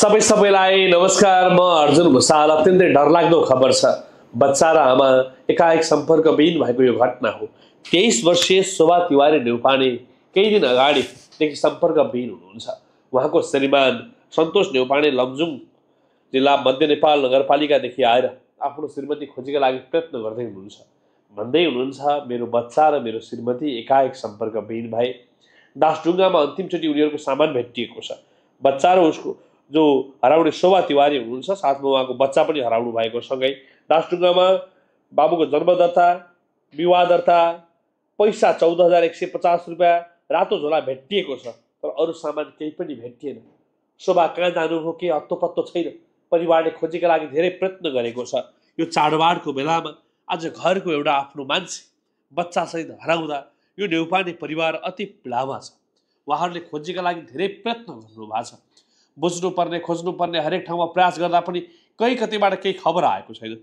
सबैलाई नमस्कार। म अर्जुन भुसाल। अत्यन्तै डरलाग्दो खबर छ। बच्चा र आमा एकाएक सम्पर्कविहीन भएको यो घटना हो। 23 वर्षीय शोभा तिवारी न्यौपाने केही दिन अगाडिदेखि सम्पर्कविहीन हुनुहुन्छ। उहाँको श्रीमान सन्तोष न्यौपाने लमजुङ जिल्ला मध्य नेपाल नगरपालिकादेखि आएर आफ्नो श्रीमती खोजीका लागि प्रयत्न गर्दै हुनुहुन्छ। भन्दै हुनुहुन्छ, मेरो बच्चा र मेरो श्रीमती एकाएक सम्पर्कविहीन भए। दासढुङ्गामा अन्तिमचोटि उनीहरूको सामान भेटिएको छ। बच्चा र उसको जो हराउने शोभा तिवारी हुनुहुन्छ, साथमा उहाँको बच्चा पनि हराउनु भएको सँगै दासढुङ्गामा बाबुको जन्मदर्ता, विवाह दर्ता, पैसा 14,150 रुपियाँ, रातो झोला भेटिएको छ। तर अरू सामान केही पनि भेटिएन। शोभा कहाँ जानुभयो के हत्तोपत्तो छैन। परिवारले खोजीका लागि धेरै प्रयत्न गरेको छ। यो चाडबाडको बेलामा आज घरको एउटा आफ्नो मान्छे बच्चासहित हराउँदा यो न्यौपाने परिवार अति पीडामा छ। उहाँहरूले खोजीका लागि धेरै प्रयत्न गर्नुभएको छ। बुझ्नुपर्ने, खोज्नुपर्ने, हरेक ठाउँमा प्रयास गर्दा पनि कहीँ कतैबाट केही खबर आएको छैन।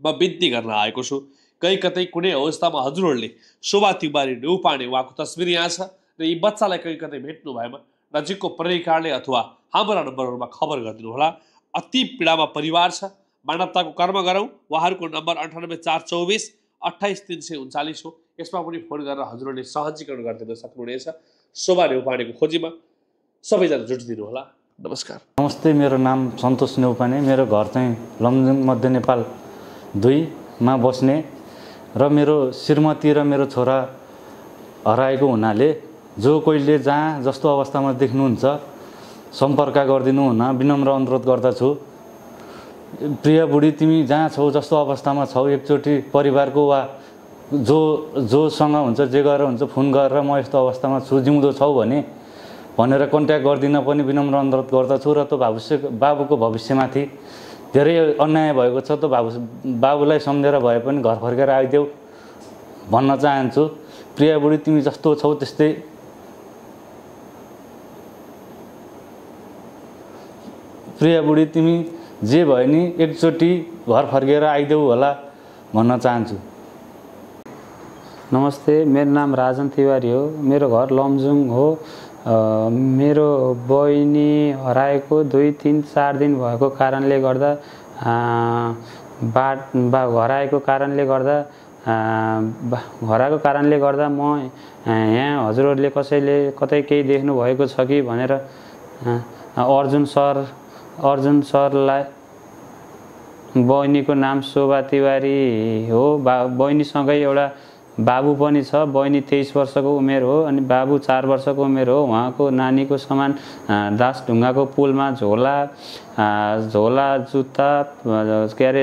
म बिन्ती गर्न आएको छु, कहीँ कतै कुनै अवस्थामा हजुरहरूले शोभा तिवारी न्यौपाने उहाँको तस्बिर यहाँ छ र यी बच्चालाई कहीँ कतै भेट्नु भएमा नजिकको प्रहरी कार्यालय अथवा हाम्रा नम्बरहरूमा खबर गरिदिनु होला। अति पीडामा परिवार छ। मानवताको कर्म गरौँ। उहाँहरूको नम्बर 98 424 28 339 हो। यसमा पनि फोन गरेर हजुरहरूले सहजीकरण गरिदिन सक्नुहुनेछ। शोभा न्यौपानेको खोजीमा सबैजना जुटिदिनु होला। नमस्कार। नमस्ते, मेरो नाम सन्तोष न्यौपाने। मेरो घर चाहिँ लमजुङ मध्य नेपाल 2 मा बस्ने र मेरो श्रीमती र मेरो छोरा हराएको हुनाले जो कोहीले जहाँ जस्तो अवस्थामा देख्नुहुन्छ सम्पर्क गरिदिनु हुन विनम्र अनुरोध गर्दछु। प्रिय बुढी, तिमी जहाँ छौ, जस्तो अवस्थामा छौ, एकचोटि परिवारको वा जोसँग हुन्छ, जे गरेर हुन्छ, फोन गरेर म यस्तो अवस्थामा छु, जिउँदो छौ भनेर कन्ट्याक्ट गरिदिन पनि विनम्र अनुरोध गर्दछु। र त्यो बाबुको भविष्यमाथि धेरै अन्याय भएको छ। त्यो बाबुलाई सम्झेर भए पनि घर फर्केर आइदेऊ भन्न चाहन्छु। प्रिय बुढी, तिमी जस्तो छौ त्यस्तै प्रिय बुढी, तिमी जे भयो नि एकचोटि घर फर्केर आइदेऊ होला भन्न चाहन्छु। नमस्ते, मेरो नाम राजन तिवारी हो। मेरो घर लमजुङ हो। मेरो बहिनी हराएको 2-3-4 दिन भएको कारणले गर्दा हराएको कारणले गर्दा म यहाँ हजुरहरूले कसैले कतै केही देख्नु भएको छ कि भनेर अर्जुन सरलाई, बहिनीको नाम शोभा तिवारी हो। बहिनीसँगै एउटा बाबु पनि छ। बहिनी 23 वर्षको उमेर हो अनि बाबु 4 वर्षको उमेर हो। उहाँको नानीको सामान दासढुङ्गाको पुलमा झोला, जुत्ता,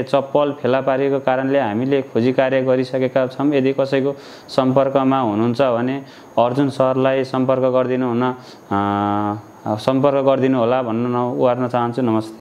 चप्पल फेला पारेको कारणले हामीले खोजी कार्य गरिसकेका छौँ। यदि कसैको सम्पर्कमा हुनुहुन्छ भने अर्जुन सरलाई सम्पर्क गरिदिनु होला भन्न गर्न चाहन्छु। नमस्ते।